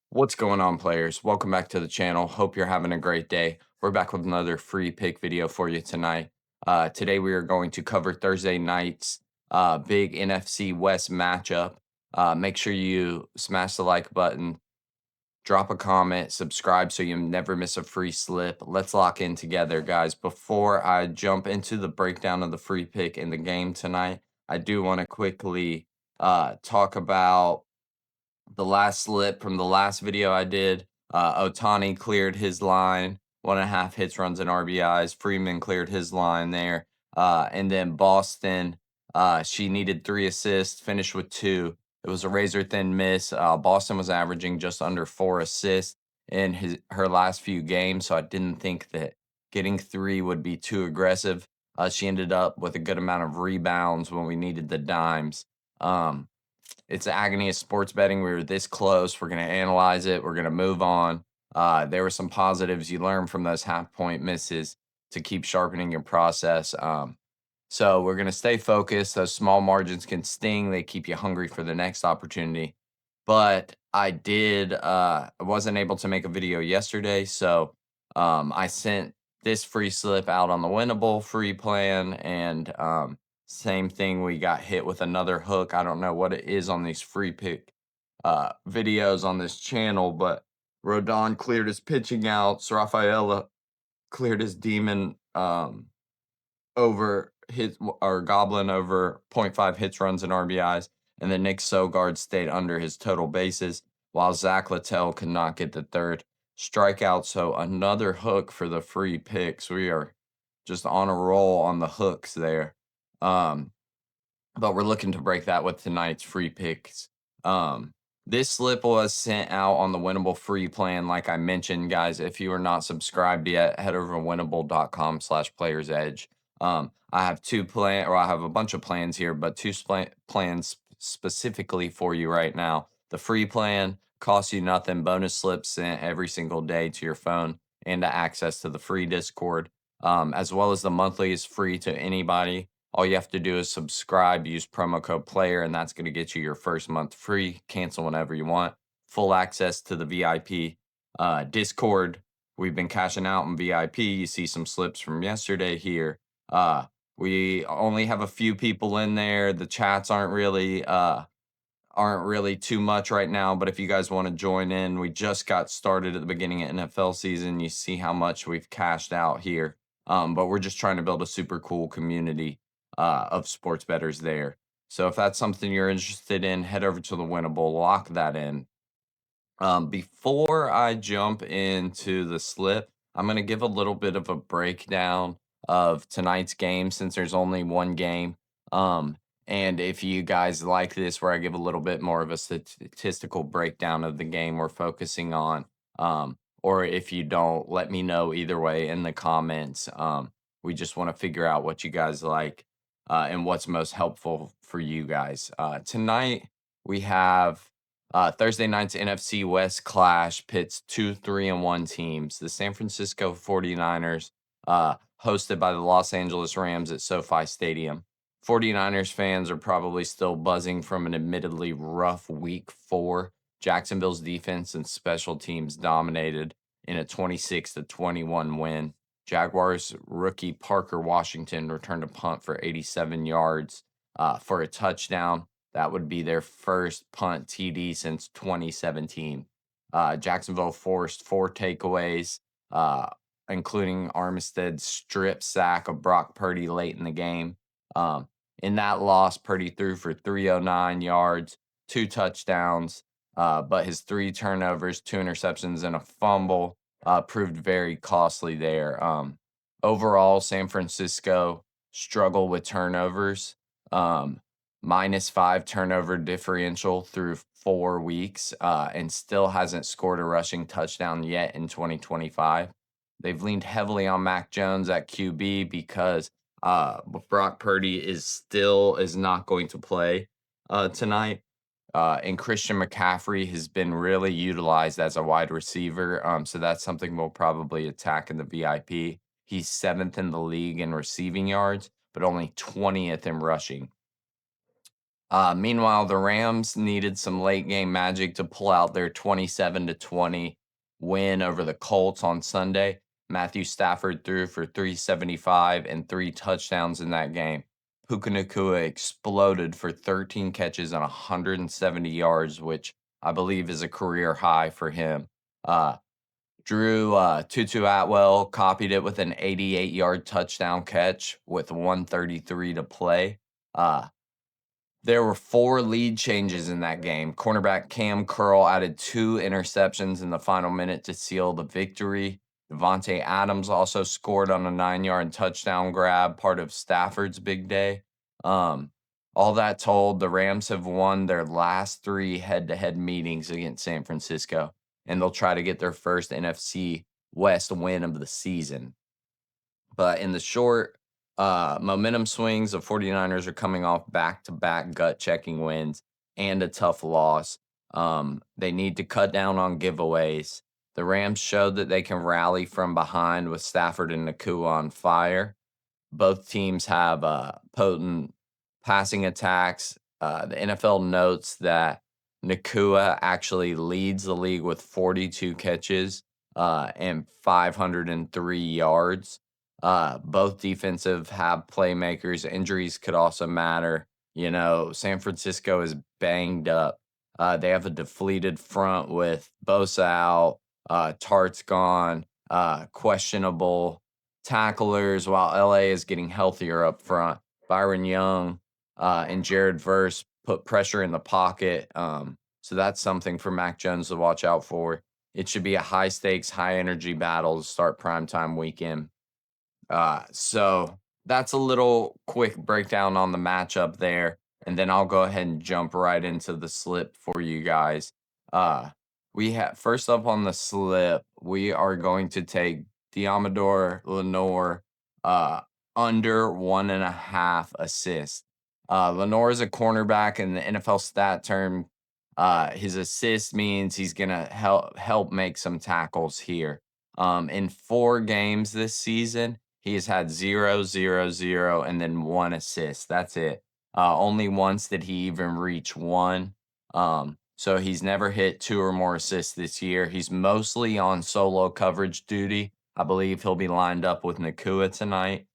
What's going on, players? Welcome back to the channel. Hope you're having a great day. We're back with another free pick video for you tonight. Today we are going to cover Thursday night's big NFC West matchup. Make sure you smash the like button, drop a comment, subscribe so you never miss a free slip. Let's lock in together, guys. Before I jump into the breakdown of the free pick in the game tonight, I do want to quickly talk about the last slip from the last video I did. Otani cleared his line, 1.5 hits, runs, and RBIs. Freeman cleared his line there. And then Boston, she needed 3 assists, finished with 2. It was a razor thin miss. Boston was averaging just under 4 assists in her last few games, so I didn't think that getting 3 would be too aggressive. She ended up with a good amount of rebounds when we needed the dimes. It's the agony of sports betting. We were this close. We're going to analyze it. We're going to move on. There were some positives you learn from those half point misses to keep sharpening your process. So we're going to stay focused. Those small margins can sting. They keep you hungry for the next opportunity. But I wasn't able to make a video yesterday. So I sent this free slip out on the winnable free plan. And same thing, we got hit with another hook. I don't know what it is on these free pick videos on this channel, but Rodon cleared his pitching outs. Rafaela cleared his demon over his or Goblin over .5 hits, runs, and RBIs, and then Nick Sogard stayed under his total bases, while Zach Littell could not get the third strikeout. So another hook for the free picks. We are just on a roll on the hooks there. But we're looking to break that with tonight's free picks. This slip was sent out on the Winnable free plan. Like I mentioned, guys, if you are not subscribed yet, head over to winnable.com/playersedge. I have I have a bunch of plans here, but two plans specifically for you right now. The free plan costs you nothing, bonus slips sent every single day to your phone and access to the free Discord. As well as the monthly is free to anybody. All you have to do is subscribe, use promo code PLAYER, and that's going to get you your first month free. Cancel whenever you want. Full access to the VIP Discord. We've been cashing out in VIP. You see some slips from yesterday here. We only have a few people in there. The chats aren't really too much right now, but if you guys want to join in, we just got started at the beginning of NFL season. You see how much we've cashed out here. But we're just trying to build a super cool community of sports bettors there. So if that's something you're interested in, head over to the Winnable, lock that in. Before I jump into the slip, I'm going to give a little bit of a breakdown of tonight's game since there's only one game. And if you guys like this, where I give a little bit more of a statistical breakdown of the game we're focusing on, or if you don't, let me know either way in the comments. We just want to figure out what you guys like and what's most helpful for you guys. Tonight, we have Thursday night's NFC West clash pits 2, 3, and 1 teams. The San Francisco 49ers, hosted by the Los Angeles Rams at SoFi Stadium. 49ers fans are probably still buzzing from an admittedly rough week 4. Jacksonville's defense and special teams dominated in a 26-21 win. Jaguars rookie Parker Washington returned a punt for 87 yards for a touchdown. That would be their first punt TD since 2017. Jacksonville forced 4 takeaways, including Armstead's strip sack of Brock Purdy late in the game. In that loss, Purdy threw for 309 yards, 2 touchdowns, but his 3 turnovers, 2 interceptions, and a fumble proved very costly there. Overall, San Francisco struggled with turnovers. -5 turnover differential through 4 weeks, and still hasn't scored a rushing touchdown yet in 2025. They've leaned heavily on Mac Jones at QB because Brock Purdy is not going to play tonight. And Christian McCaffrey has been really utilized as a wide receiver. So that's something we'll probably attack in the VIP. He's 7th in the league in receiving yards, but only 20th in rushing. Meanwhile, the Rams needed some late game magic to pull out their 27-20 win over the Colts on Sunday. Matthew Stafford threw for 375 and 3 touchdowns in that game. Puka Nacua exploded for 13 catches and 170 yards, which I believe is a career high for him. Drew Tutu Atwell copied it with an 88-yard touchdown catch with 133 to play. There were 4 lead changes in that game. Cornerback Cam Curl added 2 interceptions in the final minute to seal the victory. Devontae Adams also scored on a 9-yard touchdown grab, part of Stafford's big day. Um, all that told, the Rams have won their last 3 head-to-head meetings against San Francisco, and they'll try to get their first NFC West win of the season. But in the short, momentum swings, the 49ers are coming off back-to-back gut-checking wins and a tough loss. They need to cut down on giveaways. The Rams showed that they can rally from behind with Stafford and Nakua on fire. Both teams have potent passing attacks. The NFL notes that Nakua actually leads the league with 42 catches and 503 yards. Both defensive have playmakers. Injuries could also matter. You know, San Francisco is banged up. They have a depleted front with Bosa out, Tart's gone, questionable tacklers, while LA is getting healthier up front. Byron Young and Jared Verse put pressure in the pocket. So that's something for Mac Jones to watch out for. It should be a high stakes, high energy battle to start primetime weekend. So that's a little quick breakdown on the matchup there. And then I'll go ahead and jump right into the slip for you guys. We have first up on the slip, we are going to take Diamador Lenore under 1.5 assists. Lenore is a cornerback in the NFL stat term. His assist means he's gonna help make some tackles here. In 4 games this season, he has had 0, 0, 0, and then 1 assist. That's it. Only once did he even reach 1. So he's never hit 2 or more assists this year. He's mostly on solo coverage duty. I believe he'll be lined up with Nakua tonight.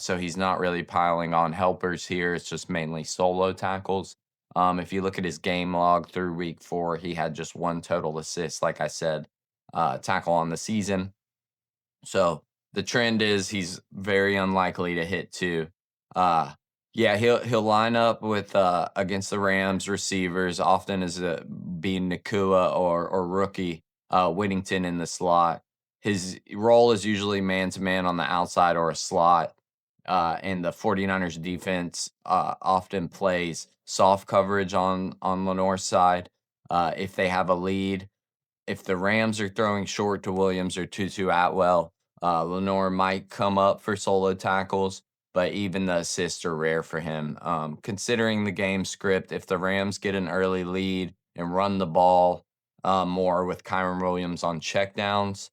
So he's not really piling on helpers here. It's just mainly solo tackles. If you look at his game log through week 4, he had just 1 total assist, like I said, tackle on the season. So the trend is he's very unlikely to hit 2. Yeah, he'll line up with against the Rams receivers often as being Nakua or rookie Whittington in the slot. His role is usually man to man on the outside or a slot. And the 49ers defense often plays soft coverage on Lenore's side if they have a lead. If the Rams are throwing short to Williams or Tutu Atwell, Lenore might come up for solo tackles, but even the assists are rare for him. Considering the game script, if the Rams get an early lead and run the ball more with Kyron Williams on checkdowns,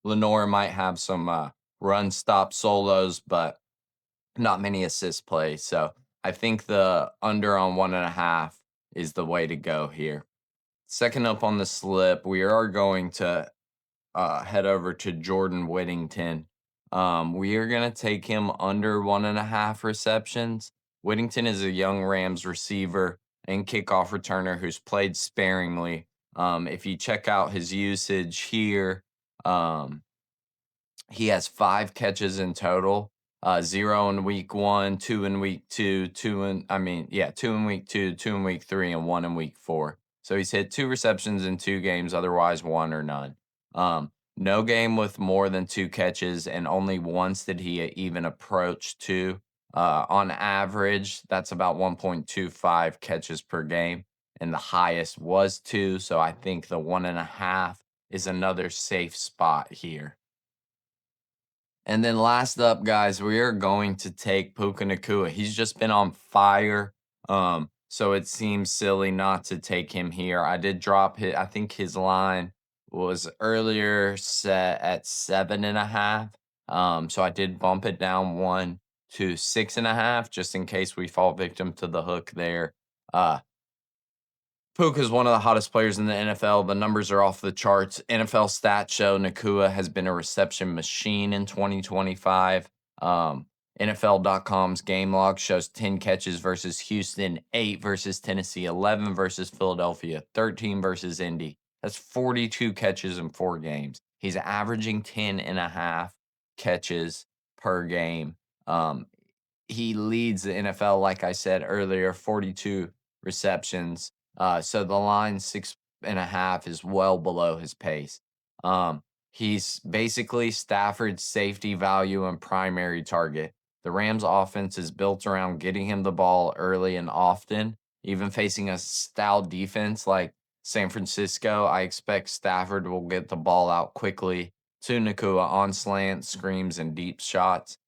Lenore might have some run stop solos, but not many assist plays. So I think the under on 1.5 is the way to go here. Second up on the slip, we are going to head over to Jordan Whittington. We are going to take him under 1.5 receptions. Whittington is a young Rams receiver and kickoff returner who's played sparingly. If you check out his usage here, he has 5 catches in total. 0 in week 1, 2 in week 2, 2 in week 2, 2 in week 3, and 1 in week 4. So he's hit 2 receptions in 2 games, otherwise 1 or none. No game with more than 2 catches, and only once did he even approach 2. On average, that's about 1.25 catches per game, and the highest was 2. So I think the 1.5 is another safe spot here. And then last up, guys, we are going to take Puka Nacua. He's just been on fire. So it seems silly not to take him here. I did drop his, I think his line was earlier set at 7.5. So I did bump it down 1. to 6.5, just in case we fall victim to the hook there. Uh, Puka is one of the hottest players in the NFL. The numbers are off the charts. NFL stats show Nakua has been a reception machine in 2025. Um, NFL.com's game log shows 10 catches versus Houston, 8 versus Tennessee, 11 versus Philadelphia, 13 versus Indy. That's 42 catches in 4 games. He's averaging 10.5 catches per game. Um, he leads the NFL, like I said earlier, 42 receptions. So the line 6.5 is well below his pace. He's basically Stafford's safety value and primary target. The Rams offense is built around getting him the ball early and often. Even facing a stout defense like San Francisco, I expect Stafford will get the ball out quickly to Nakua on slants, screens, and deep shots.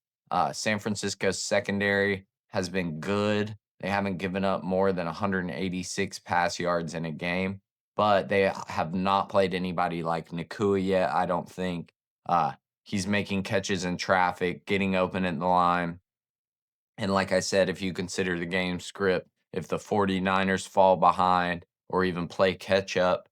San Francisco's secondary has been good. They haven't given up more than 186 pass yards in a game, but they have not played anybody like Nakua yet, I don't think. He's making catches in traffic, getting open at the line. And like I said, if you consider the game script, if the 49ers fall behind or even play catch up,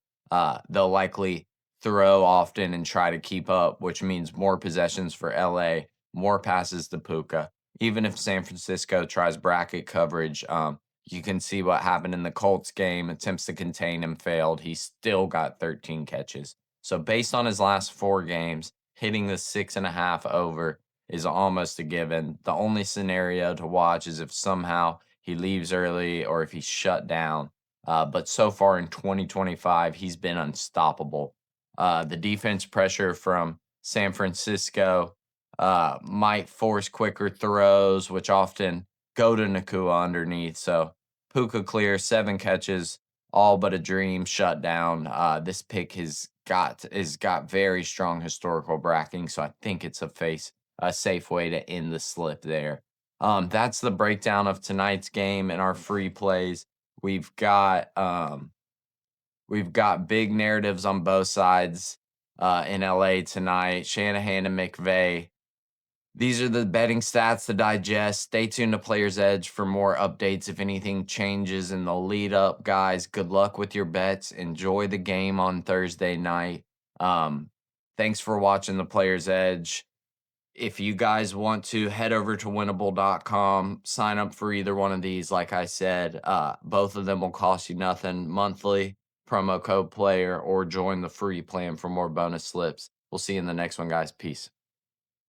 they'll likely throw often and try to keep up, which means more possessions for LA, more passes to Puka. Even if San Francisco tries bracket coverage, you can see what happened in the Colts game. Attempts to contain him failed. He still got 13 catches. So based on his last 4 games, hitting the 6.5 over is almost a given. The only scenario to watch is if somehow he leaves early or if he's shut down. But so far in 2025, he's been unstoppable. The defense pressure from San Francisco might force quicker throws, which often go to Nakua underneath. So Puka clear, 7 catches, all but a dream shutdown. This pick has got very strong historical backing, so I think it's a safe way to end the slip there. That's the breakdown of tonight's game and our free plays. We've got big narratives on both sides in LA tonight. Shanahan and McVay. These are the betting stats to digest. Stay tuned to Player's Edge for more updates if anything changes in the lead up, guys. Good luck with your bets. Enjoy the game on Thursday night. Um, Thanks for watching the Player's Edge. If you guys want to head over to winnable.com, sign up for either one of these. Like I said, both of them will cost you nothing monthly. Promo code player or join the free plan for more bonus slips. We'll see you in the next one, guys. Peace.